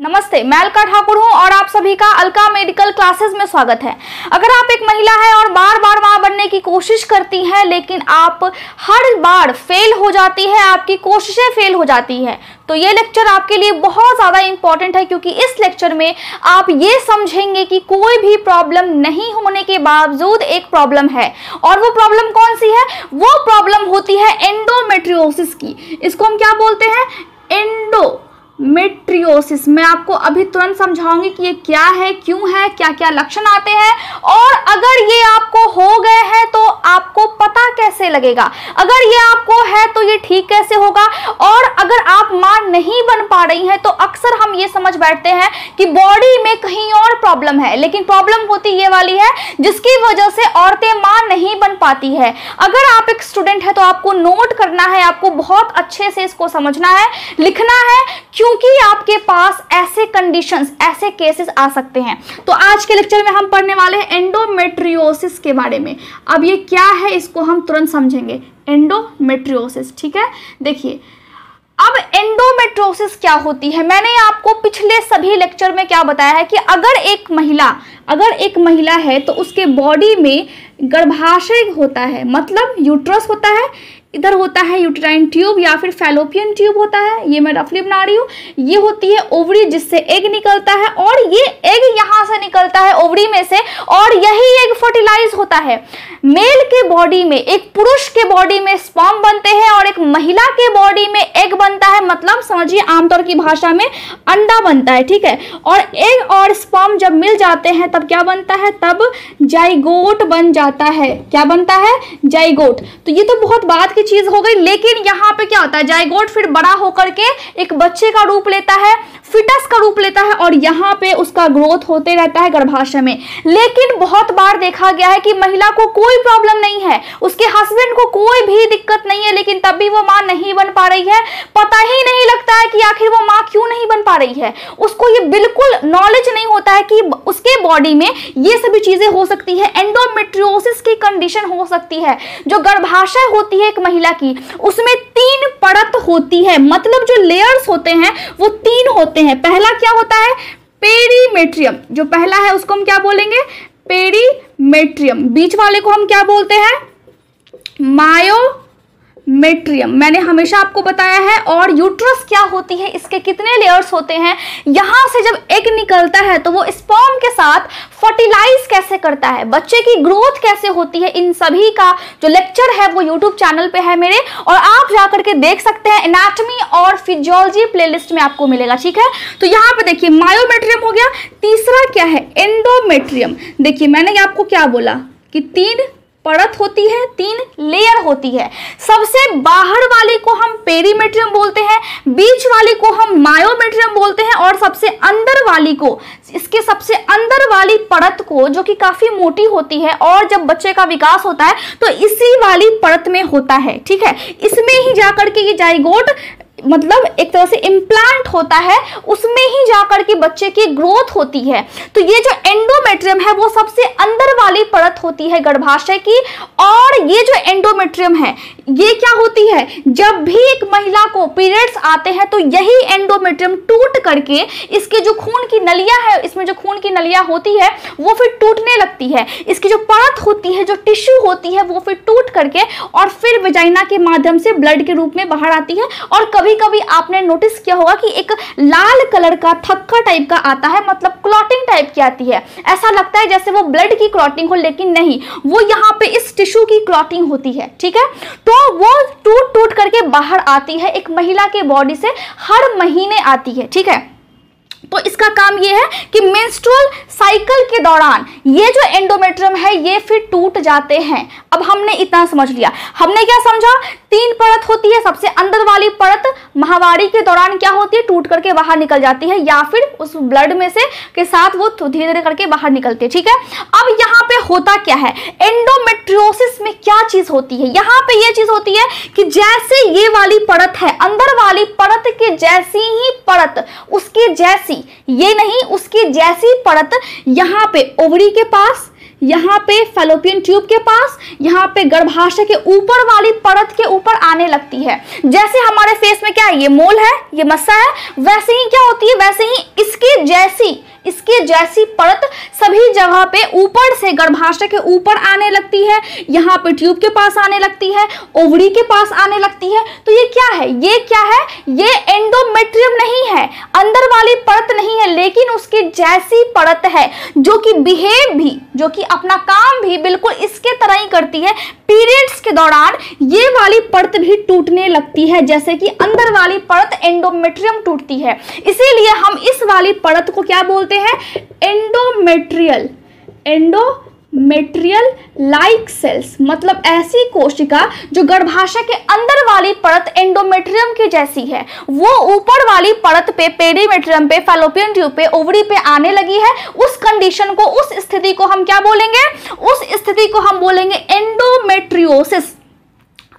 नमस्ते, मैं अलका ठाकुर हूं और आप सभी का अलका मेडिकल क्लासेस में स्वागत है। अगर आप एक महिला हैं और बार बार मां बनने की कोशिश करती हैं लेकिन आप हर बार फेल हो जाती है, आपकी कोशिशें फेल हो जाती है, तो ये लेक्चर आपके लिए बहुत ज़्यादा इंपॉर्टेंट है, क्योंकि इस लेक्चर में आप ये समझेंगे कि कोई भी प्रॉब्लम नहीं होने के बावजूद एक प्रॉब्लम है। और वो प्रॉब्लम कौन सी है? वो प्रॉब्लम होती है एंडोमेट्रियोसिस की। इसको हम क्या बोलते हैं? एंडोमेट्रियोसिस। मैं आपको अभी तुरंत समझाऊंगी कि ये क्या है, क्यों है, क्या क्या लक्षण आते हैं, और अगर ये आपको हो गए हैं तो आपको पता कैसे लगेगा, अगर ये आपको है तो ये ठीक कैसे होगा, और अगर आप मां नहीं बन पा रही हैं तो अक्सर हम ये समझ बैठते हैं कि बॉडी में कहीं और प्रॉब्लम है, लेकिन प्रॉब्लम होती ये वाली है जिसकी वजह से औरतें मां नहीं बन पाती है। अगर आप एक स्टूडेंट है तो आपको नोट करना है, आपको बहुत अच्छे से इसको समझना है, लिखना है, क्योंकि आपके पास ऐसे कंडीशंस, ऐसे केसेस आ सकते हैं। तो आज के लेक्चर में हम पढ़ने वाले हैं एंडोमेट्रियोसिस के बारे में। अब ये क्या है इसको हम तुरंत समझेंगे। एंडोमेट्रियोसिस, ठीक है। देखिए, अब एंडोमेट्रियोसिस क्या होती है, मैंने आपको पिछले सभी लेक्चर में क्या बताया है कि अगर एक महिला है तो उसके बॉडी में गर्भाशय होता है, मतलब यूट्रस होता है, इधर होता है यूट्राइन ट्यूब या फिर फैलोपियन ट्यूब होता है, ये मैं रफली बना रही हूँ। ये होती है ओवरी जिससे एग निकलता है, और ये एग यहाँ से निकलता है ओवरी में से, और यही एग फर्टिलाइज होता है। मेल के बॉडी में, एक पुरुष के बॉडी में स्पर्म बनते हैं और एक महिला के बॉडी में एग बनता है, मतलब समझिए आमतौर की भाषा में अंडा बनता है, ठीक है। और एग और स्पर्म जब मिल जाते हैं तब क्या बनता है? तब जाइगोट बन जाता है। क्या बनता है? जाइगोट। तो ये तो बहुत बाद की चीज हो गई, लेकिन यहाँ पे क्या होता है? जाइगोट फिर बड़ा होकर के एक बच्चे का रूप लेता है, फिटस का रूप लेता है, और यहाँ पे उसका ग्रोथ होते रहता है गर्भाशय में। लेकिन बहुत बार देखा गया है कि महिला को कोई प्रॉब्लम नहीं है, उसके हस्बैंड को कोई भी दिक्कत नहीं है, लेकिन तब भी वो मां नहीं बन पा रही है। पता ही नहीं लगता है कि आखिर वो मां क्यों नहीं बन पा रही है। उसको ये बिल्कुल नॉलेज नहीं होता है कि उसके बॉडी में ये सभी चीजें हो सकती है, एंडोमेट्रियोसिस की कंडीशन हो सकती है। जो गर्भाशय होती है एक महिला की, उसमें 3 परत होती है, मतलब जो लेयर्स होते हैं वो 3 होते हैं। पहला क्या होता है? पेरीमेट्रियम। जो पहला है उसको हम क्या बोलेंगे? पेरीमेट्रियम। बीच वाले को हम क्या बोलते हैं? मायोमेट्रियम। मैंने हमेशा आपको बताया है। और यूट्रस क्या होती है, इसके कितने लेयर्स होते हैं, यहां से जब एग निकलता है तो वो स्पर्म के साथ फर्टिलाइज कैसे करता है, बच्चे की ग्रोथ कैसे होती है, इन सभी का जो लेक्चर है वो यूट्यूब चैनल पे है मेरे, और आप जाकर के देख सकते हैं। एनाटॉमी और फिजियोलॉजी प्लेलिस्ट में आपको मिलेगा, ठीक है। तो यहाँ पे देखिए, मायोमेट्रियम हो गया। तीसरा क्या है? एंडोमेट्रियम। देखिए, मैंने आपको क्या बोला कि 3 परत होती है, 3 लेयर होती है। सबसे बाहर वाली को हम पेरीमेट्रियम बोलते हैं, बीच वाली को हम मायोमेट्रियम बोलते हैं, और सबसे अंदर वाली को, इसके सबसे अंदर वाली परत को, जो कि काफी मोटी होती है और जब बच्चे का विकास होता है तो इसी वाली परत में होता है, ठीक है। इसमें ही जाकर के ये जाइगोट, मतलब एक तरह से इम्प्लांट होता है, उसमें ही जाकर के बच्चे की ग्रोथ होती है। तो ये जो एंडोमेट्रियम है वो सबसे अंदर वाली परत होती है गर्भाशय की। और ये जो एंडोमेट्रियम है ये क्या होती है? जब भी एक महिला को पीरियड्स आते हैं तो यही एंडोमेट्रियम टूट करके इसके जो खून की नलियां है, इसमें जो खून की नलियां होती है वो फिर टूटने लगती है। इसकी जो परत होती है, जो टिश्यू होती है, वो फिर टूट करके और फिर वेजाइना के माध्यम से ब्लड के रूप में बाहर आती है। और कभी कभी आपने नोटिस किया होगा कि एक लाल कलर का थक्का टाइप का आता है, मतलब क्लॉटिंग टाइप की आती है। ऐसा लगता है जैसे वो ब्लड की क्लॉटिंग हो, लेकिन नहीं, वो यहाँ पे इस टिश्यू की क्लॉटिंग होती है, ठीक है। तो वो टूट टूट करके बाहर आती है, एक महिला के बॉडी से हर महीने आती है, ठीक है। तो इसका काम ये है कि मेंस्ट्रुअल साइकिल के दौरान ये जो एंडोमेट्रियम है ये फिर टूट जाते हैं। अब हमने इतना समझ लिया। हमने क्या समझा? 3 परत होती है। सबसे अंदर वाली परत माहवारी के दौरान क्या होती है? टूट करके बाहर निकल जाती है, या फिर उस ब्लड में से के साथ वो धीरे धीरे करके बाहर निकलती है, ठीक है। अब यहाँ पे होता क्या है? एंडोमेट्रियोसिस में क्या चीज होती है? यहाँ पे ये चीज होती है कि जैसे ये वाली परत है, अंदर वाली परत के जैसी ही परत, उसके जैसी, ये नहीं, उसकी जैसी परत यहाँ पे ओवरी के पास, यहाँ पे फैलोपियन ट्यूब के पास, यहाँ पे गर्भाशय के ऊपर वाली परत के ऊपर आने लगती है। जैसे हमारे फेस में क्या है, ये मोल है, ये मस्सा है, वैसे ही क्या होती है, वैसे ही इस इसकी जैसी परत सभी जगह पे ऊपर से गर्भाशय के ऊपर आने लगती है, यहाँ पे ट्यूब के पास आने लगती है, ओवरी के पास आने लगती है। तो ये क्या है, ये एंडोमेट्रियम नहीं है, अंदर वाली परत नहीं है, लेकिन उसकी जैसी परत है जो कि अपना काम भी बिल्कुल इसके तरह ही करती है। पीरियड्स के दौरान ये वाली परत भी टूटने लगती है, जैसे कि अंदर वाली परत एंडोमेट्रियम टूटती है। इसीलिए हम इस वाली परत को क्या बोलते हैं, एंडोमेट्रियल लाइक सेल्स, मतलब ऐसी कोशिका जो गर्भाशय के अंदर वाली परत एंडोमेट्रियम की जैसी है, वो ऊपर वाली परत पे, पेरीमेट्रियम पे, फैलोपियन ट्यूब पे, ओवरी पे आने लगी है। उस कंडीशन को, उस स्थिति को हम क्या बोलेंगे, उस स्थिति को हम बोलेंगे एंडोमेट्रियोसिस।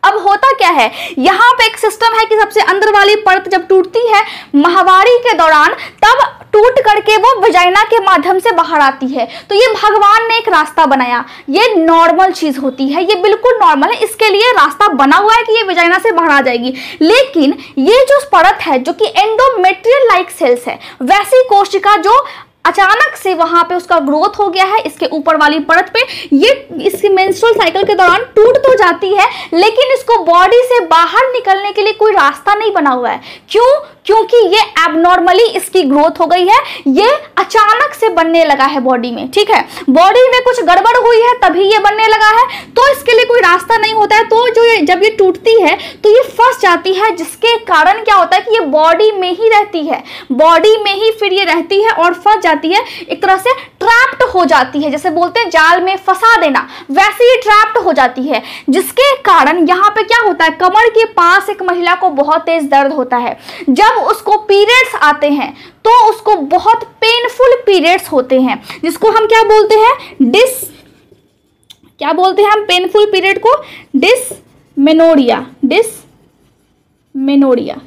अब होता क्या है, यहाँ पे एक सिस्टम है कि सबसे अंदर वाली परत जब टूटती है माहवारी के दौरान, तब टूट करके वो वजाइना के माध्यम से बाहर आती है। तो ये भगवान ने एक रास्ता बनाया, ये नॉर्मल चीज होती है, ये बिल्कुल नॉर्मल है, इसके लिए रास्ता बना हुआ है कि ये वजाइना से बाहर आ जाएगी। लेकिन ये जो परत है जो कि एंडोमेट्रियल लाइक सेल्स है, वैसी कोशिका जो अचानक से वहां पे उसका ग्रोथ हो गया है इसके ऊपर वाली परत पे, ये इसके मेंस्ट्रुअल साइकिल के दौरान टूट तो जाती है, लेकिन इसको बॉडी से बाहर निकलने के लिए कोई रास्ता नहीं बना हुआ है। क्यों? क्योंकि ये एबनॉर्मली इसकी ग्रोथ हो गई है, ये अचानक से बनने लगा है बॉडी में, ठीक है, बॉडी में कुछ गड़बड़ हुई है तभी ये बनने लगा है, तो इसके लिए कोई रास्ता नहीं होता है। तो जब ये टूटती है तो ये फंस जाती है, जिसके कारण क्या होता है कि ये बॉडी में ही रहती है, बॉडी में ही फिर ये रहती है और फंस जाती है, एक तरह से ट्रैप्ड हो जाती है, जैसे बोलते हैं जाल में फंसा देना, वैसे ही ट्रैप्ड हो जाती है, जिसके कारण यहाँ पे क्या होता है, कमर के पास एक महिला को बहुत तेज दर्द होता है। जब उसको पीरियड्स आते हैं तो उसको बहुत पेनफुल पीरियड्स होते हैं, जिसको हम क्या बोलते हैं, पेनफुल पीरियड को डिसमेनोरिया,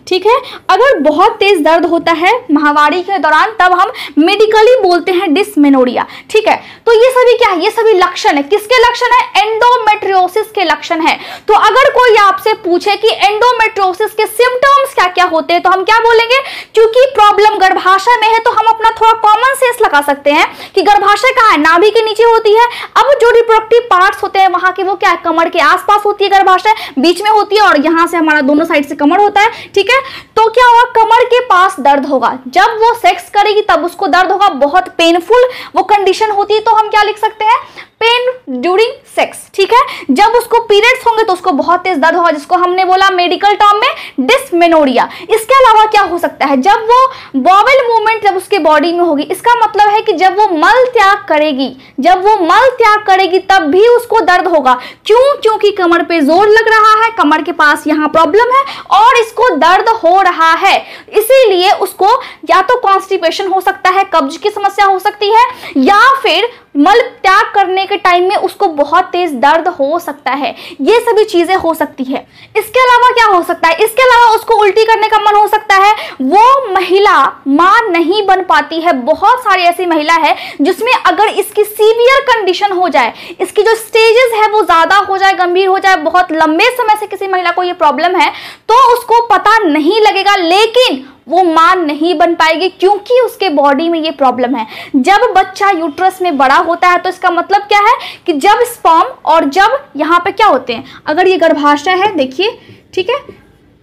ठीक है। अगर बहुत तेज दर्द होता है माहवारी के दौरान तब हम मेडिकली बोलते हैं डिसमेनोरिया, ठीक है। तो ये सभी क्या है, ये सभी लक्षण है, किसके लक्षण है, एंडोमेट्रियोसिस के लक्षण है। तो अगर कोई आपसे पूछे कि एंडोमेट्रियोसिस के सिम्टम्स क्या क्या होते हैं, तो हम क्या बोलेंगे, क्योंकि प्रॉब्लम गर्भाशय में है तो हम अपना थोड़ा कॉमन सेंस लगा सकते हैं कि गर्भाशय कहाँ है, नाभि के नीचे होती है। अब जो रिप्रोडक्टिव पार्ट्स होते हैं वहां के वो क्या है, कमर के आसपास होती है, गर्भाशय बीच में होती है और यहां से हमारा दोनों साइड से कमर होता है, ठीक है। तो क्या होगा, कमर के पास दर्द होगा, जब वो सेक्स करेगी तब उसको दर्द होगा, बहुत पेनफुल वो कंडीशन होती है, तो हम क्या लिख सकते हैं, पेन ड्यूरिंग सेक्स, ठीक है। जब उसको पीरियड्स होंगे तो उसको बहुत तेज दर्द होगा, जिसको हमने बोला मेडिकल टर्म में डिसमेनोरिया। इसके अलावा क्या हो सकता है, जब वो बॉवेल मूवमेंट जब उसके बॉडी में होगी, इसका मतलब है कि जब वो मल त्याग करेगी तब भी उसको दर्द होगा। क्यों? क्योंकि कमर पे जोर लग रहा है, कमर के पास यहाँ प्रॉब्लम है और इसको दर्द हो रहा है, इसीलिए उसको या तो कॉन्स्टिपेशन हो सकता है, कब्ज की समस्या हो सकती है, या फिर मल त्याग करने के टाइम में उसको बहुत तेज दर्द हो सकता है। ये सभी चीजें हो सकती है। इसके अलावा क्या हो सकता है, इसके अलावा उसको उल्टी करने का मन हो सकता है, वो महिला मां नहीं बन पाती है। बहुत सारी ऐसी महिला है जिसमें अगर इसकी सीवियर कंडीशन हो जाए, इसकी जो स्टेजेस है वो ज्यादा हो जाए, गंभीर हो जाए, बहुत लंबे समय से किसी महिला को ये प्रॉब्लम है, तो उसको पता नहीं लगेगा, लेकिन वो मां नहीं बन पाएगी क्योंकि उसके बॉडी में ये प्रॉब्लम है। जब बच्चा यूट्रस में बड़ा होता है तो इसका मतलब क्या है कि जब स्पर्म और जब यहाँ पे क्या होते हैं, अगर ये गर्भाशय है, देखिए, ठीक है,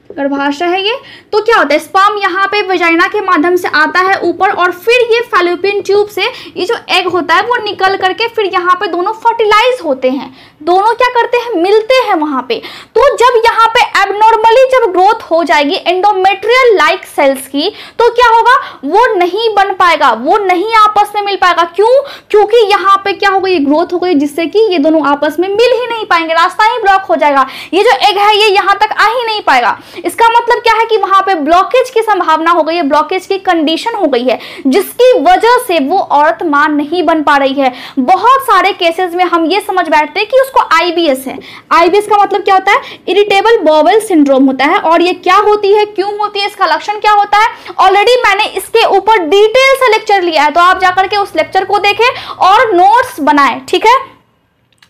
गर्भाशय है ये, तो क्या होता है, स्पर्म यहाँ पे वजाइना के माध्यम से आता है ऊपर और फिर ये फैलोपियन ट्यूब से ये जो एग होता है वो निकल करके फिर यहाँ पे दोनों फर्टिलाइज होते हैं, दोनों क्या करते हैं, मिलते हैं वहां पे। तो जब यहाँ पे एबनॉर्मली जब ग्रोथ हो जाएगी एंडोमेट्रियल लाइक सेल्स की, तो क्या होगा, वो नहीं बन पाएगा, वो नहीं आपस में मिल पाएगा। क्यों? क्योंकि यहाँ पे क्या हो गई, ग्रोथ हो गई, जिससे कि ये दोनों आपस में मिल ही नहीं पाएंगे, रास्ता ही ब्लॉक हो जाएगा, ये जो एग है ये यहाँ तक आ ही नहीं पाएगा। इसका मतलब क्या है कि वहां पे ब्लॉकेज की संभावना हो गई है, ब्लॉकेज की कंडीशन हो गई है, जिसकी वजह से वो औरत मां नहीं बन पा रही है। बहुत सारे केसेस में हम ये समझ बैठते हैं कि उसको आईबीएस है। आईबीएस का मतलब क्या होता है, इरिटेबल बॉवेल सिंड्रोम होता है। और ये क्या होती है, क्यों होती है, इसका लक्षण क्या होता है, ऑलरेडी मैंने इसके ऊपर डिटेल से लेक्चर लिया है, तो आप जाकर के उस लेक्चर को देखें और नोट्स बनाएं, ठीक है।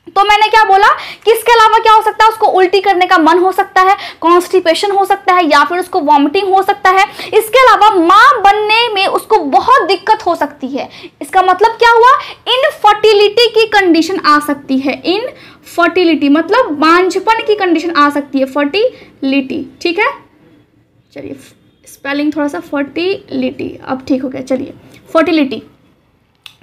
तो मैंने क्या बोला कि इसके अलावा क्या हो सकता है, उसको उल्टी करने का मन हो सकता है, कॉन्स्टिपेशन हो सकता है, या फिर उसको वॉमिटिंग हो सकता है। इसके अलावा मां बनने में उसको बहुत दिक्कत हो सकती है। इसका मतलब क्या हुआ, इनफर्टिलिटी की कंडीशन आ सकती है। इनफर्टिलिटी मतलब बांझपन की कंडीशन आ सकती है, फर्टिलिटी। ठीक है, चलिए स्पेलिंग थोड़ा सा, फर्टिलिटी अब ठीक हो गया। चलिए फर्टिलिटी,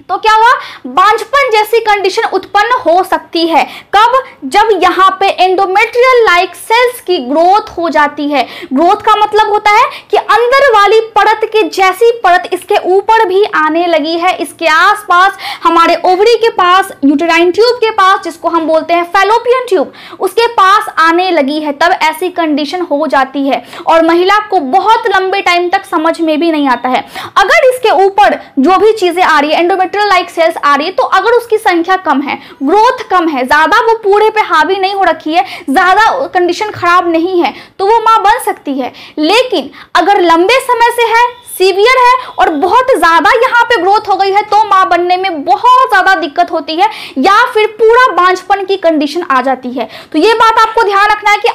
तो क्या हुआ, बांझपन जैसी कंडीशन उत्पन्न हो सकती है। कब, जब यहाँ पे एंडोमेट्रियल लाइक सेल्स की ग्रोथ हो जाती है। ग्रोथ का मतलब होता है कि अंदर वाली परत के जैसी परत इसके ऊपर भी आने लगी है, इसके आसपास, हमारे ओवरी के पास, यूटेराइन ट्यूब के पास, जिसको हम बोलते हैं फैलोपियन ट्यूब, उसके पास आने लगी है, तब ऐसी कंडीशन हो जाती है। और महिला को बहुत लंबे टाइम तक समझ में भी नहीं आता है। अगर इसके ऊपर जो भी चीजें आ रही है, एंडोमेट्रियल लाइक सेल्स आ रही है, तो अगर उसकी संख्या कम है, ग्रोथ कम है, ज्यादा वो पूरे पे हावी नहीं हो रखी है, ज्यादा कंडीशन खराब नहीं है, तो वो मां बन सकती है। लेकिन अगर लंबे समय से है, सीवियर है और बहुत ज्यादा यहाँ पे ग्रोथ हो गई है, तो मां बनने में बहुत ज्यादा दिक्कत होती है, या फिर पूरा बांझपन की कंडीशन आ जाती है। तो ये बात आपको ध्यान रखना है कि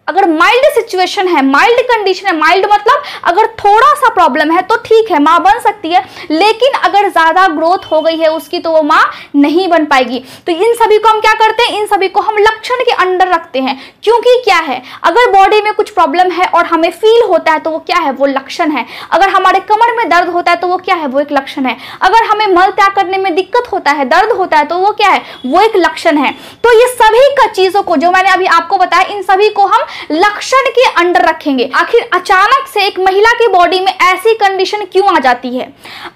अगर माइल्ड सिचुएशन है, माइल्ड कंडीशन है, माइल्ड मतलब अगर थोड़ा सा प्रॉब्लम है तो ठीक है, मां बन सकती है। लेकिन अगर ज्यादा ग्रोथ हो गई है उसकी, तो वो मां नहीं बन पाएगी। तो इन सभी को हम क्या करते हैं, इन सभी को हम लक्षण के अंडर रखते हैं। क्योंकि क्या है, अगर बॉडी में कुछ प्रॉब्लम है और हमें फील होता है, तो वो क्या है, वो लक्षण है। अगर हमारे कमर में दर्द होता है, तो वो क्या है, वो एक लक्षण है। अगर हमें मल त्याग करने में दिक्कत होता है, दर्द होता है, तो वो क्या है, वो एक लक्षण है। तो ये सभी का चीजों को जो मैंने अभी आपको बताया, इन सभी को हम लक्षण के अंडर रखेंगे। आखिर अचानक से एक महिला की बॉडी में ऐसी कंडीशन क्यों आ जाती है?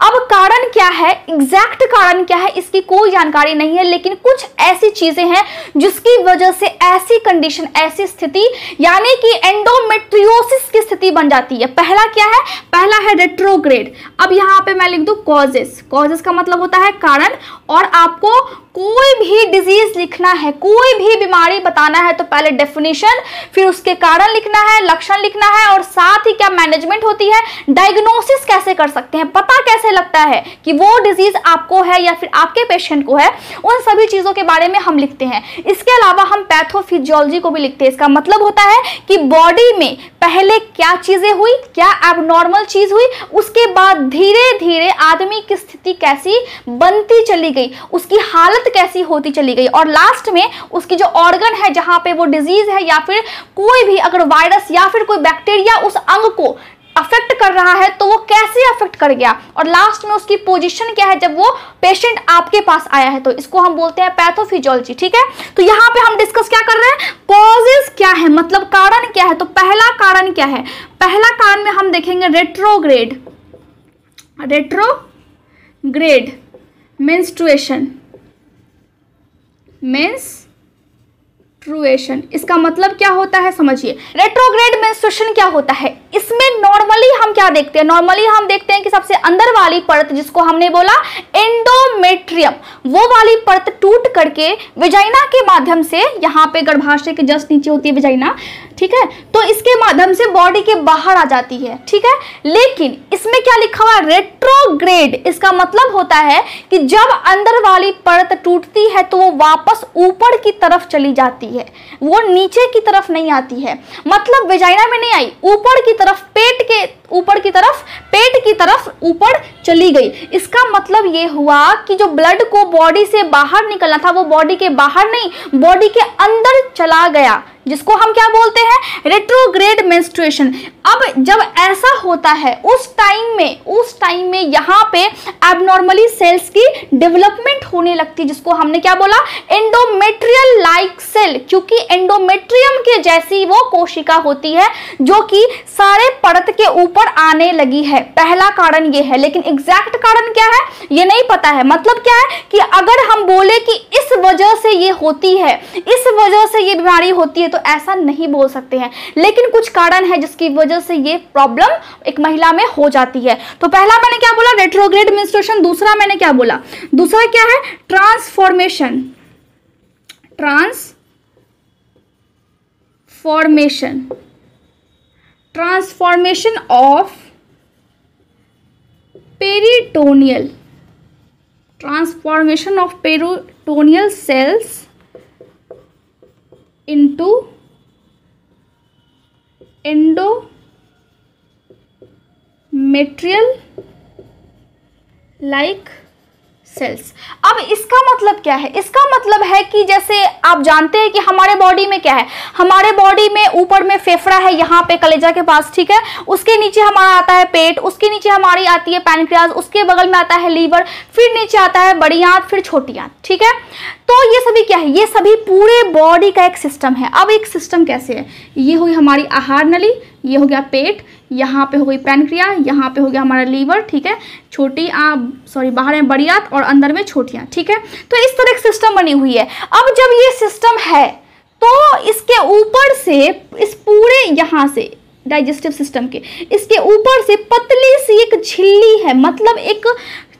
अब कारण क्या है, एग्जैक्ट कारण क्या है, इसकी कोई जानकारी नहीं है, लेकिन कुछ ऐसी चीजें हैं जिसकी वजह से ऐसी कंडीशन, ऐसी स्थिति यानी कि एंडोमेट्रियोसिस की स्थिति बन जाती है। पहला क्या है, पहला है रेट्रोग्रेड। अब यहां पे मैं लिख दूं कॉजेस। कॉजेस का मतलब होता है कारण, और आपको कोई भी डिजीज लिखना है, कोई भी बीमारी बताना है, तो पहले डेफिनेशन, फिर उसके कारण लिखना है, लक्षण लिखना है, और साथ ही क्या मैनेजमेंट होती है, डायग्नोसिस कैसे कर सकते हैं, पता कैसे लगता है कि वो डिजीज आपको है या फिर आपके पेशेंट को है, उन सभी चीजों के बारे में हम लिखते हैं। इसके अलावा हम पैथोफिजियोलॉजी को भी लिखते हैं। इसका मतलब होता है कि बॉडी में पहले क्या चीजें हुई, क्या एबनॉर्मल चीज हुई, उसके बाद धीरे धीरे आदमी की स्थिति कैसी बनती चली गई, उसकी हालत कैसी होती चली गई, और लास्ट में उसकी जो ऑर्गन है जहां पे वो डिजीज है, या फिर कोई भी अगर वायरस या फिर कोई बैक्टीरिया उस अंग को अफेक्ट कर रहा है, तो वो कैसे अफेक्ट कर गया, और लास्ट में उसकी पोजीशन क्या है जब वो पेशेंट आपके पास आया है। तो इसको हम बोलते हैं पैथोफिजियोलॉजी। ठीक है, तो यहाँ पे हम डिस्कस क्या कर रहे हैं, कॉजेस क्या है, मतलब कारण क्या है। तो पहला कारण क्या है, पहला कारण में हम देखेंगे रेट्रोग्रेड। Retrograde menstruation. मेंस्ट्रुएशन, इसका मतलब क्या होता है, समझिए। रेट्रोग्रेड मेंस्ट्रुएशन क्या होता है, इसमें नॉर्मली हम क्या देखते हैं, नॉर्मली हम देखते हैं कि सबसे अंदर वाली परत, जिसको हमने बोला एंडोमेट्रियम, वो वाली परत टूट करके विजाइना के माध्यम से, यहाँ पे गर्भाशय के जस्ट नीचे होती है विजाइना, ठीक है, तो इसके माध्यम से बॉडी के बाहर आ जाती है। ठीक है, लेकिन इसमें क्या लिखा हुआ है, रेट्रोग्रेड। इसका मतलब होता है कि जब अंदर वाली परत टूटती है तो वो वापस ऊपर की तरफ चली जाती है, वो नीचे की तरफ नहीं आती है। मतलब वेजाइना में नहीं आई, ऊपर की तरफ, पेट के ऊपर की तरफ, पेट की तरफ ऊपर चली गई। इसका मतलब ये हुआ कि जो ब्लड को बॉडी से बाहर निकलना था, वो बॉडी के बाहर नहीं, बॉडी के अंदर चला गया, जिसको हम क्या बोलते हैं, रेट्रोग्रेड मेंस्ट्रुएशन। अब जब ऐसा होता है उस टाइम में यहाँ पे एबनॉर्मली सेल्स की डेवलपमेंट होने लगती है, जिसको हमने क्या बोला, एंडोमेट्रियल लाइक सेल, क्योंकि एंडोमेट्रियम के जैसी वो कोशिका होती है जो कि सारे परत के ऊपर आने लगी है। पहला कारण ये है, लेकिन एग्जैक्ट कारण क्या है ये नहीं पता है। मतलब क्या है कि अगर हम बोले कि इस वजह से ये होती है, इस वजह से ये बीमारी होती है, तो ऐसा नहीं बोल सकते हैं, लेकिन कुछ कारण है जिसकी वजह से ये प्रॉब्लम एक महिला में हो जाती है। तो पहला मैंने क्या बोला, रेट्रोग्रेड मेंस्ट्रुएशन। दूसरा मैंने क्या बोला, दूसरा क्या है, transformation. Transformation of peritoneal, transformation of peritoneal cells into endometrial like cells. अब इसका मतलब क्या है? इसका मतलब है कि जैसे आप जानते हैं कि हमारे बॉडी में क्या है, हमारे बॉडी में ऊपर में फेफड़ा है, यहाँ पे कलेजा के पास, ठीक है, उसके नीचे हमारा आता है पेट, उसके नीचे हमारी आती है पैनक्रियाज, उसके बगल में आता है लीवर, फिर नीचे आता है बड़ी आंत, फिर छोटी आंत, ठीक है। तो ये सभी क्या है? ये सभी पूरे बॉडी का एक सिस्टम है। अब एक सिस्टम कैसे है? ये हुई हमारी आहार नली, ये हो गया पेट, यहाँ पे हो गई पैनक्रिया, यहाँ पे हो गया हमारा लीवर, ठीक है, बाहर में बड़ी आंत और अंदर में छोटी आंत, ठीक है। तो इस तरह की सिस्टम बनी हुई है। अब जब ये सिस्टम है तो इसके ऊपर से, इस पूरे यहाँ से डाइजेस्टिव सिस्टम के इसके ऊपर से पतली सी एक झिल्ली है, मतलब एक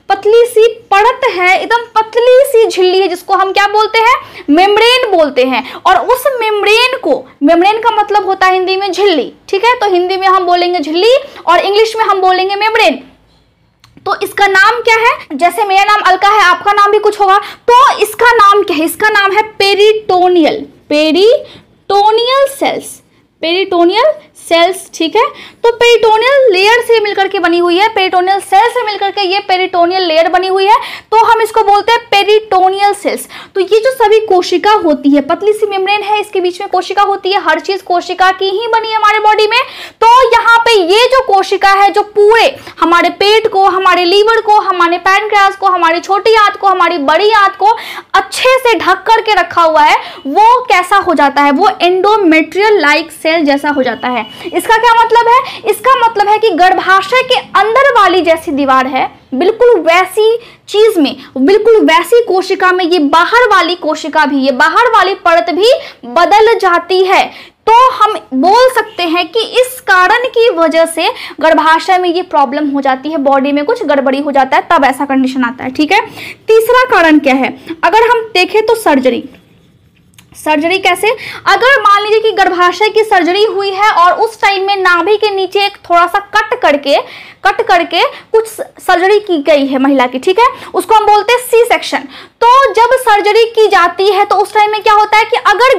पतली सी परत है, एकदम पतली सी झिल्ली है, जिसको हम क्या बोलते हैं? मेम्ब्रेन बोलते हैं। और उस मेम्ब्रेन को, मेम्ब्रेन का मतलब होता है हिंदी में झिल्ली, ठीक है, तो हिंदी में हम बोलेंगे झिल्ली और इंग्लिश में हम बोलेंगे मेम्ब्रेन। तो इसका नाम क्या है? जैसे मेरा नाम अलका है, आपका नाम भी कुछ होगा, तो इसका नाम क्या है? इसका नाम है peritoneal, peritoneal cells, peritoneal cells, ठीक है। तो पेरिटोनियल लेयर से मिलकर के बनी हुई है, पेरिटोनियल सेल से मिलकर के ये पेरिटोनियल लेयर बनी हुई है, तो हम इसको बोलते हैं पेरिटोनियल सेल्स। तो ये जो सभी कोशिका होती है, पतली सी मेम्ब्रेन है, इसके बीच में कोशिका होती है, हर चीज कोशिका की ही बनी है हमारे बॉडी में। तो यहाँ पे ये जो कोशिका है, जो पूरे हमारे पेट को, हमारे लीवर को, हमारे पैनक्रियाज को, हमारी छोटी आंत को, हमारी बड़ी आंत को अच्छे से ढक करके रखा हुआ है, वो कैसा हो जाता है? वो एंडोमेट्रियल लाइक सेल जैसा हो जाता है। इसका क्या मतलब है? इसका मतलब है कि गर्भाशय के अंदर वाली जैसी दीवार है, बिल्कुल वैसी चीज में, बिल्कुल वैसी कोशिका में ये बाहर वाली कोशिका भी, ये बाहर वाली परत भी बदल जाती है। तो हम बोल सकते हैं कि इस कारण की वजह से गर्भाशय में ये प्रॉब्लम हो जाती है, बॉडी में कुछ गड़बड़ी हो जाता है, तब ऐसा कंडीशन आता है, ठीक है। तीसरा कारण क्या है? अगर हम देखें तो सर्जरी। सर्जरी कैसे? अगर मान लीजिए कि गर्भाशय की सर्जरी हुई है और उस टाइम में नाभि के नीचे एक थोड़ा सा कट करके कुछ सर्जरी की गई है महिला की, ठीक है, उसको हम बोलते हैं सी सेक्शन। तो जब सर्जरी की जाती है तो उस टाइम में क्या होता है कि अगर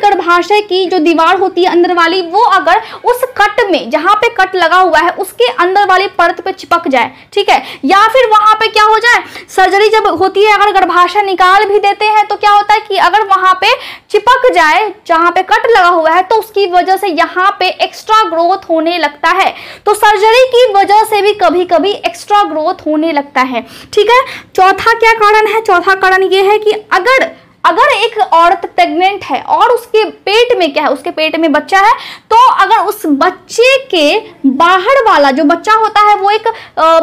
गर्भाशय की जो दीवार होती है अंदर वाली, वो अगर उस कट में, जहां पे कट लगा हुआ है, उसके अंदर वाली परत पे चिपक जाए, ठीक है, या फिर वहां पे क्या हो जाए, सर्जरी जब होती है अगर गर्भाशय निकाल भी देते हैं तो क्या होता है कि अगर वहां पे चिपक जाए जहां पे कट लगा हुआ है, तो उसकी वजह से यहाँ पे एक्स्ट्रा ग्रोथ होने लगता है। तो सर्जरी की वजह से भी कभी कभी एक्स्ट्रा ग्रोथ होने लगता है, ठीक है। चौथा क्या कारण है? चौथा कारण ये है कि अगर एक औरत प्रेग्नेंट है और उसके पेट में क्या है, उसके पेट में बच्चा है, तो अगर उस बच्चे के बाहर वाला जो बच्चा होता है वो एक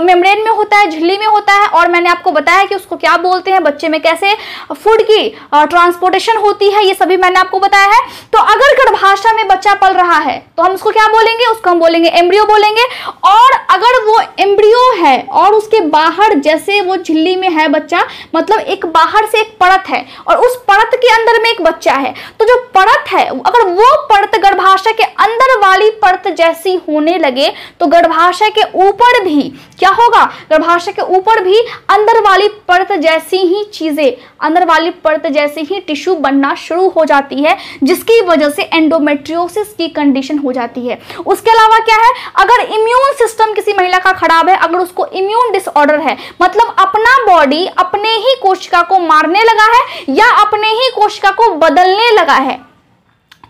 मेम्ब्रेन में होता है, झिल्ली में होता है, और मैंने आपको बताया कि उसको क्या बोलते हैं, बच्चे में कैसे फूड की ट्रांसपोर्टेशन होती है, ये सभी मैंने आपको बताया है। तो अगर गर्भाशय में बच्चा पल रहा है तो हम उसको क्या बोलेंगे? उसको हम बोलेंगे एम्ब्रियो बोलेंगे। और अगर वो एम्ब्रियो है और उसके बाहर, जैसे वो झिल्ली में है बच्चा, मतलब एक बाहर से एक परत है और उस परत के अंदर में एक बच्चा है, तो जो परत है, अगर वो परत गर्भाशय के अंदर वाली परत जैसी होने लगे तो गर्भाशय के ऊपर भी क्या होगा? गर्भाशय के ऊपर भी अंदर वाली परत जैसी ही चीजें, अंदर वाली परत जैसी ही टिश्यू बनना शुरू हो जाती है, जिसकी वजह से एंडोमेट्रियोसिस की कंडीशन हो जाती है। उसके अलावा क्या है? अगर इम्यून सिस्टम किसी महिला का खराब है, अगर उसको इम्यून डिसऑर्डर है, मतलब अपना बॉडी अपने ही कोशिका को मारने लगा है या अपने ही कोशिका को बदलने लगा है,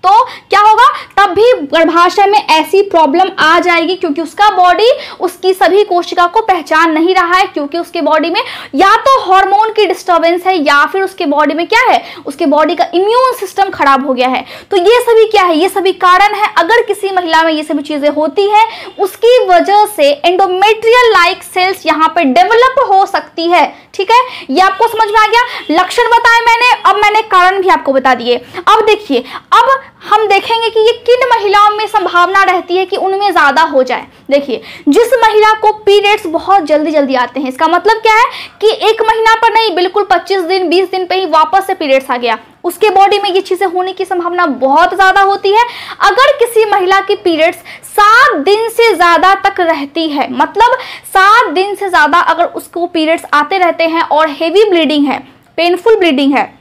तो क्या होगा? तब भी गर्भाशय में ऐसी प्रॉब्लम आ जाएगी, क्योंकि उसका बॉडी उसकी सभी कोशिका को पहचान नहीं रहा है, क्योंकि उसके बॉडी में या तो हार्मोन की डिस्टर्बेंस है या फिर उसके बॉडी में क्या है, उसके बॉडी का इम्यून सिस्टम खराब हो गया है। तो ये सभी क्या है? ये सभी कारण है। अगर किसी महिला में ये सभी चीजें होती है, उसकी वजह से एंडोमेट्रियल लाइक सेल्स यहाँ पे डेवलप हो सकती है, ठीक है। ये आपको समझ में आ गया? लक्षण बताए मैंने, अब मैंने कारण भी आपको बता दिए। अब देखिए, अब हम देखेंगे कि ये किन महिलाओं में संभावना रहती है कि उनमें ज्यादा हो जाए। देखिए, जिस महिला को पीरियड्स बहुत जल्दी जल्दी आते हैं, इसका मतलब क्या है कि एक महीना पर नहीं, बिल्कुल 25 दिन 20 दिन पे ही वापस से पीरियड्स आ गया, उसके बॉडी में ये चीजें होने की संभावना बहुत ज्यादा होती है। अगर किसी महिला की पीरियड्स 7 दिन से ज्यादा तक रहती है, मतलब 7 दिन से ज्यादा अगर उसको पीरियड्स आते रहते हैं और हेवी ब्लीडिंग है, पेनफुल ब्लीडिंग है,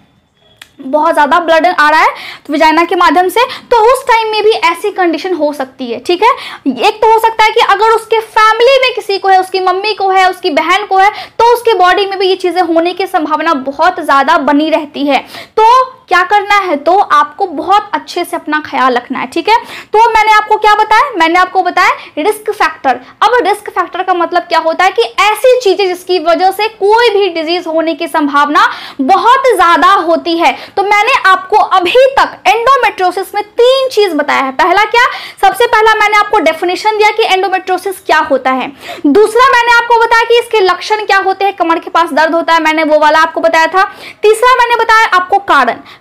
बहुत ज्यादा ब्लड आ रहा है तो विजाइना के माध्यम से, तो उस टाइम में भी ऐसी कंडीशन हो सकती है, ठीक है। एक तो हो सकता है कि अगर उसके फैमिली में किसी को है, उसकी मम्मी को है, उसकी बहन को है, तो उसके बॉडी में भी ये चीजें होने की संभावना बहुत ज्यादा बनी रहती है। तो क्या करना है, तो आपको बहुत अच्छे से अपना ख्याल रखना है, ठीक है। तो मैंने आपको क्या बताया, मैंने आपको बताया रिस्क फैक्टर। अब रिस्क फैक्टर का मतलब क्या होता है कि ऐसी चीजें जिसकी वजह से कोई भी डिजीज होने की संभावना बहुत ज्यादा होती है। तो मैंने आपको अभी तक एंडोमेट्रियोसिस में 3 चीज बताया है। पहला क्या, सबसे पहला मैंने आपको डेफिनेशन दिया कि एंडोमेट्रियोसिस क्या होता है। दूसरा मैंने आपको बताया कि इसके लक्षण क्या होते हैं, कमर के पास दर्द होता है, मैंने वो वाला आपको बताया था। तीसरा मैंने बताया आपको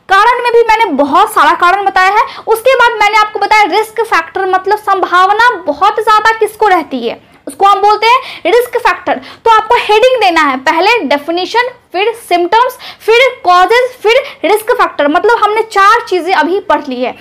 कारण में भी मैंने बहुत सारा कारण बताया है। उसके बाद मैंने आपको बताया रिस्क फैक्टर, मतलब संभावना बहुत ज्यादा किसको रहती है, उसको हम बोलते हैं रिस्क फैक्टर। तो आपको हेडिंग देना है, पहले डेफिनेशन, फिर सिम्टम्स, फिर कॉजेज, फिर रिस्क फैक्टर। मतलब हमने 4 चीजें अभी पढ़ ली है।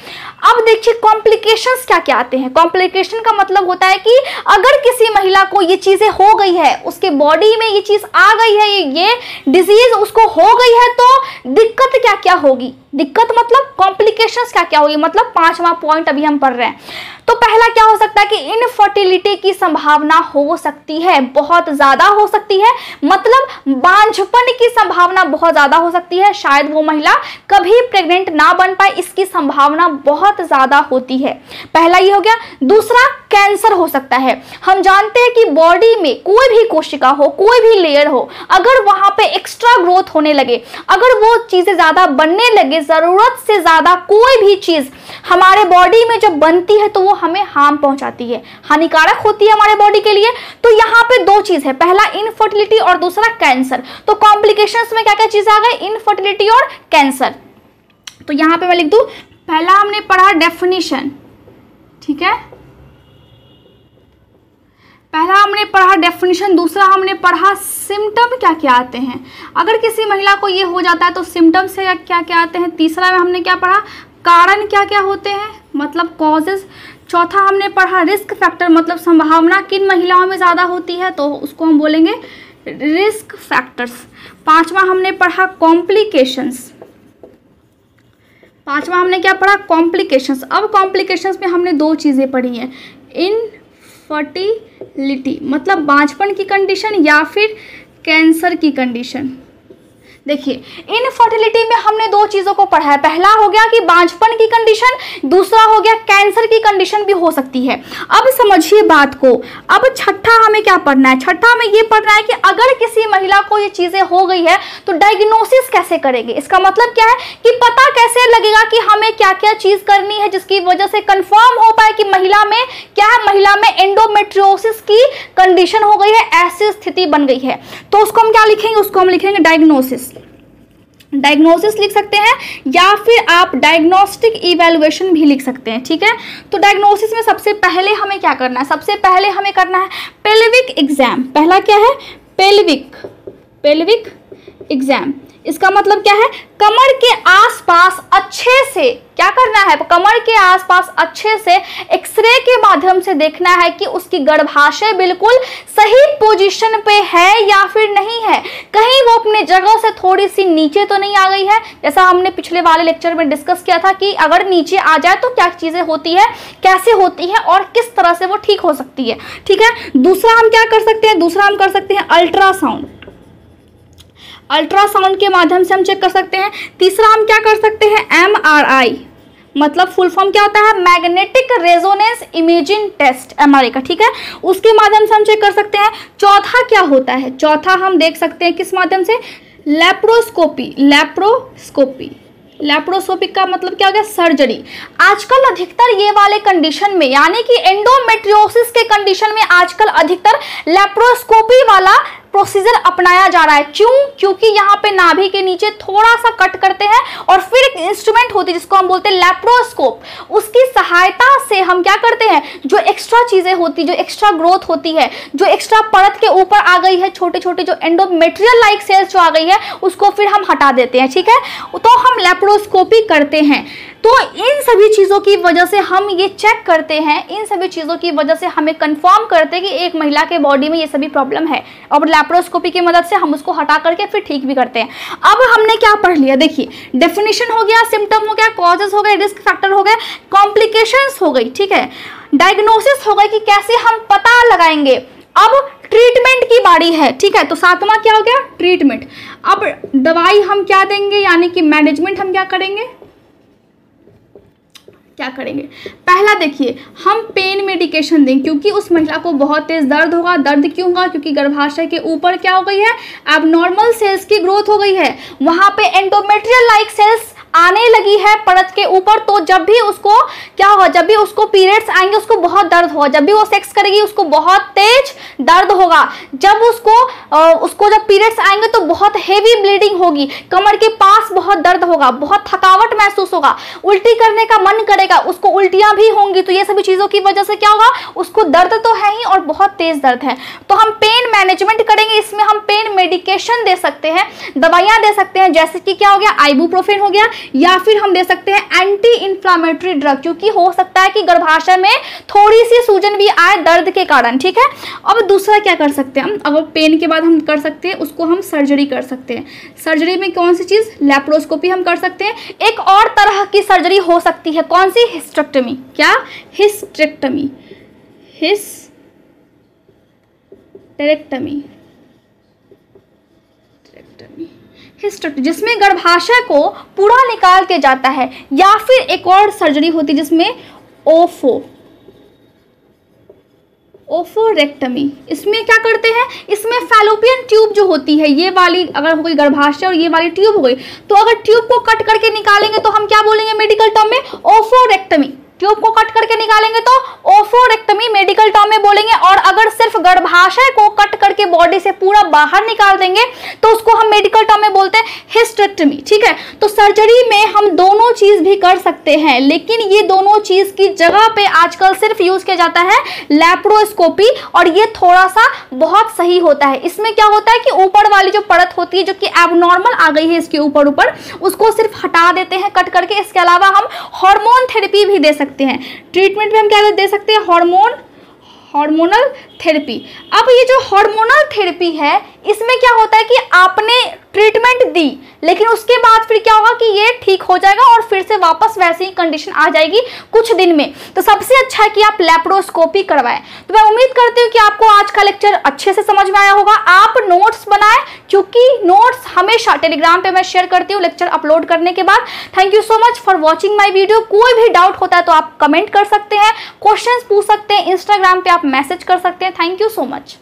अब देखिए कॉम्प्लिकेशंस क्या क्या आते हैं। कॉम्प्लिकेशन का मतलब होता है कि अगर किसी महिला को ये चीजें हो गई है, उसके बॉडी में ये चीज आ गई है, ये डिजीज उसको हो गई है, तो दिक्कत क्या क्या होगी। दिक्कत मतलब कॉम्प्लिकेशंस क्या क्या होगी, मतलब 5वां पॉइंट अभी हम पढ़ रहे हैं। तो पहला क्या हो सकता है कि इनफर्टिलिटी की संभावना हो सकती है, बहुत ज्यादा हो सकती है, मतलब बांझपन की संभावना बहुत ज्यादा हो सकती है, शायद वो महिला कभी प्रेग्नेंट ना बन पाए, इसकी संभावना बहुत ज्यादा होती है। पहला ये हो गया। दूसरा कैंसर हो सकता है। हम जानते हैं कि बॉडी में कोई भी कोशिका हो, कोई भी लेयर हो, अगर वहां पे एक्स्ट्रा ग्रोथ होने लगे, अगर वो चीजें ज्यादा बनने लगे, जरूरत से ज्यादा कोई भी चीज हमारे बॉडी में जब बनती है तो वो हमें हार्म पहुंचाती है, हानिकारक होती है हमारे बॉडी के लिए। तो यहाँ पे 2 चीज है, पहला इनफर्टिलिटी और दूसरा कैंसर। तो कॉम्प्लिकेशंस में क्या क्या चीजें आ गई, इनफर्टिलिटी और कैंसर। तो यहाँ पे मैं लिख दूं, पहला हमने पढ़ा डेफिनेशन, ठीक है, पहला हमने पढ़ा डेफिनेशन, दूसरा हमने पढ़ा सिम्टम क्या क्या आते हैं, अगर किसी महिला को ये हो जाता है तो सिम्टम से क्या क्या आते हैं। तीसरा में हमने क्या पढ़ा, कारण क्या क्या होते हैं, मतलब कॉजेज। चौथा हमने पढ़ा रिस्क फैक्टर, मतलब संभावना किन महिलाओं में ज़्यादा होती है, तो उसको हम बोलेंगे रिस्क फैक्टर्स। 5वां हमने पढ़ा कॉम्प्लिकेशंस। 5वां हमने क्या पढ़ा, कॉम्प्लिकेशंस। अब कॉम्प्लिकेशंस में हमने 2 चीज़ें पढ़ी हैं, इनफर्टिलिटी मतलब बांझपन की कंडीशन या फिर कैंसर की कंडीशन। देखिए इनफर्टिलिटी में हमने 2 चीज़ों को पढ़ा है, पहला हो गया कि बांझपन की कंडीशन, दूसरा हो गया कैंसर की कंडीशन भी हो सकती है। अब समझिए बात को। अब छठा हमें क्या पढ़ना है, छठा हमें ये पढ़ना है कि अगर किसी महिला को ये चीज़ें हो गई है तो डायग्नोसिस कैसे करेंगे। इसका मतलब क्या है कि पता कैसे लगेगा कि हमें क्या क्या चीज़ करनी है जिसकी वजह से कंफर्म हो पाए कि महिला में क्या है, महिला में एंडोमेट्रियोसिस की कंडीशन हो गई है, ऐसी स्थिति बन गई है। तो उसको हम क्या लिखेंगे, उसको हम लिखेंगे डायग्नोसिस। डायग्नोसिस लिख सकते हैं या फिर आप डायग्नोस्टिक इवैल्यूएशन भी लिख सकते हैं, ठीक है। तो डायग्नोसिस में सबसे पहले हमें क्या करना है, सबसे पहले हमें करना है पेल्विक एग्जाम। पहला क्या है, पेल्विक एग्जाम। इसका मतलब क्या है, कमर के आसपास अच्छे से क्या करना है, कमर के आसपास अच्छे से एक्सरे के माध्यम से देखना है कि उसकी गर्भाशय बिल्कुल सही पोजीशन पे है या फिर नहीं है, कहीं वो अपने जगह से थोड़ी सी नीचे तो नहीं आ गई है। जैसा हमने पिछले वाले लेक्चर में डिस्कस किया था कि अगर नीचे आ जाए तो क्या चीजें होती है, कैसे होती है और किस तरह से वो ठीक हो सकती है, ठीक है। दूसरा हम क्या कर सकते हैं, दूसरा हम कर सकते हैं अल्ट्रासाउंड। अल्ट्रासाउंड के माध्यम से हम चेक कर सकते हैं। तीसरा हम क्या कर सकते हैं, MRI, मतलब फुल फॉर्म क्या होता है, magnetic resonance imaging test, MRI का, ठीक है, उसके माध्यम से हम चेक कर सकते हैं। चौथा क्या होता है, चौथा हम देख सकते हैं किस माध्यम से, लैप्रोस्कोपी। लैप्रोस्कोपिक का मतलब क्या हो गया, सर्जरी। आजकल अधिकतर ये वाले कंडीशन में यानी कि एंडोमेट्रियोसिस के कंडीशन में आजकल अधिकतर लैप्रोस्कोपी वाला प्रोसीजर अपनाया जा रहा है। क्यों, क्योंकि यहाँ पे नाभि के नीचे थोड़ा सा कट करते हैं और फिर एक इंस्ट्रूमेंट होती है जिसको हम बोलते हैं लैप्रोस्कोप, उसकी सहायता से हम क्या करते हैं, जो एक्स्ट्रा चीजें होती, जो एक्स्ट्रा ग्रोथ होती है, जो एक्स्ट्रा परत के ऊपर आ गई है, छोटे छोटे जो एंडोमेट्रियल लाइक सेल्स जो आ गई है, उसको फिर हम हटा देते हैं, ठीक है। तो हम लैप्रोस्कोपी करते हैं। तो इन सभी चीज़ों की वजह से हम ये चेक करते हैं, इन सभी चीज़ों की वजह से हमें कंफर्म करते हैं कि एक महिला के बॉडी में ये सभी प्रॉब्लम है और लैप्रोस्कोपी की मदद से हम उसको हटा करके फिर ठीक भी करते हैं। अब हमने क्या पढ़ लिया, देखिए डेफिनेशन हो गया, सिम्टम हो गया, कॉजेज हो गए, रिस्क फैक्टर हो गए, कॉम्प्लिकेशंस हो गई, ठीक है, डायग्नोसिस हो गई कि कैसे हम पता लगाएंगे अब ट्रीटमेंट की बारी है, ठीक है। तो 7वां क्या हो गया, ट्रीटमेंट। अब दवाई हम क्या देंगे, यानी कि मैनेजमेंट हम क्या करेंगे, पहला देखिए हम पेन मेडिकेशन दें, क्योंकि उस महिला को बहुत तेज दर्द होगा। दर्द क्यों होगा, क्योंकि गर्भाशय के ऊपर क्या हो गई है, एबनॉर्मल सेल्स की ग्रोथ हो गई है, वहां पे एंडोमेट्रियल लाइक सेल्स आने लगी है परत के ऊपर। तो जब भी उसको क्या होगा, जब भी उसको पीरियड्स आएंगे उसको बहुत दर्द होगा, जब भी वो सेक्स करेगी उसको बहुत तेज दर्द होगा, जब उसको जब पीरियड्स आएंगे तो बहुत हेवी ब्लीडिंग होगी, कमर के पास बहुत दर्द होगा, बहुत थकावट महसूस होगा, उल्टी करने का मन करेगा, उसको उल्टियां भी होंगी। तो ये सभी चीजों की वजह से क्या होगा, उसको दर्द तो है ही और बहुत तेज दर्द है। तो हम पेन मैनेजमेंट करेंगे, इसमें हम पेन मेडिकेशन दे सकते हैं, दवाइयां दे सकते हैं, जैसे कि क्या हो गया, आइबुप्रोफेन हो गया, या फिर हम दे सकते हैं एंटी इंफ्लेमेटरी ड्रग, क्योंकि हो सकता है कि गर्भाशय में थोड़ी सी सूजन भी आए दर्द के कारण, ठीक है। अब दूसरा क्या कर सकते हैं हम, अब पेन के बाद हम कर सकते हैं उसको हम सर्जरी कर सकते हैं। सर्जरी में कौन सी चीज, लैप्रोस्कोपी हम कर सकते हैं। एक और तरह की सर्जरी हो सकती है, कौन सी, हिस्टेक्टमी। क्या, हिस्टेक्टमी, जिसमें गर्भाशय को पूरा निकाल के जाता है। या फिर एक और सर्जरी होती है जिसमें ओफोरेक्टमी। इसमें क्या करते हैं, इसमें फैलोपियन ट्यूब जो होती है, ये वाली अगर हो गई गर्भाशय और ये वाली ट्यूब हो गई, तो अगर ट्यूब को कट करके निकालेंगे तो हम क्या बोलेंगे मेडिकल टर्म में, ओफोरेक्टमी। ट्यूब को कट करके निकालेंगे तो ओफोरेक्टमी मेडिकल टर्म में बोलेंगे। और अगर सिर्फ गर्भाशय को कट करके बॉडी से पूरा बाहर निकाल देंगे तो उसको हम मेडिकल टर्म में बोलते हैं हिस्टेक्टमी, ठीक है। तो सर्जरी में हम दोनों चीज भी कर सकते हैं, लेकिन ये दोनों चीज की जगह पे आजकल सिर्फ यूज किया जाता है लैप्रोस्कोपी, और ये थोड़ा सा बहुत सही होता है। इसमें क्या होता है कि ऊपर वाली जो परत होती है जो कि एबनॉर्मल आ गई है इसके ऊपर उसको सिर्फ हटा देते हैं कट करके। इसके अलावा हम हार्मोन थेरेपी भी दे सकते हैं। ट्रीटमेंट में हम क्या दे सकते हैं, हार्मोनल थेरेपी। अब ये जो हार्मोनल थेरेपी है इसमें क्या होता है कि आपने ट्रीटमेंट दी, लेकिन उसके बाद फिर क्या होगा कि ये ठीक हो जाएगा और फिर से वापस वैसी ही कंडीशन आ जाएगी कुछ दिन में। तो सबसे अच्छा है कि आप लैप्रोस्कोपी करवाएं। तो मैं उम्मीद करती हूँ कि आपको आज का लेक्चर अच्छे से समझ में आया होगा। आप नोट्स बनाएं, क्योंकि नोट्स हमेशा टेलीग्राम पे मैं शेयर करती हूँ लेक्चर अपलोड करने के बाद। Thank you so much for watching my video. कोई भी डाउट होता है तो आप कमेंट कर सकते हैं, क्वेश्चंस पूछ सकते हैं, इंस्टाग्राम पे आप मैसेज कर सकते हैं। Thank you so much.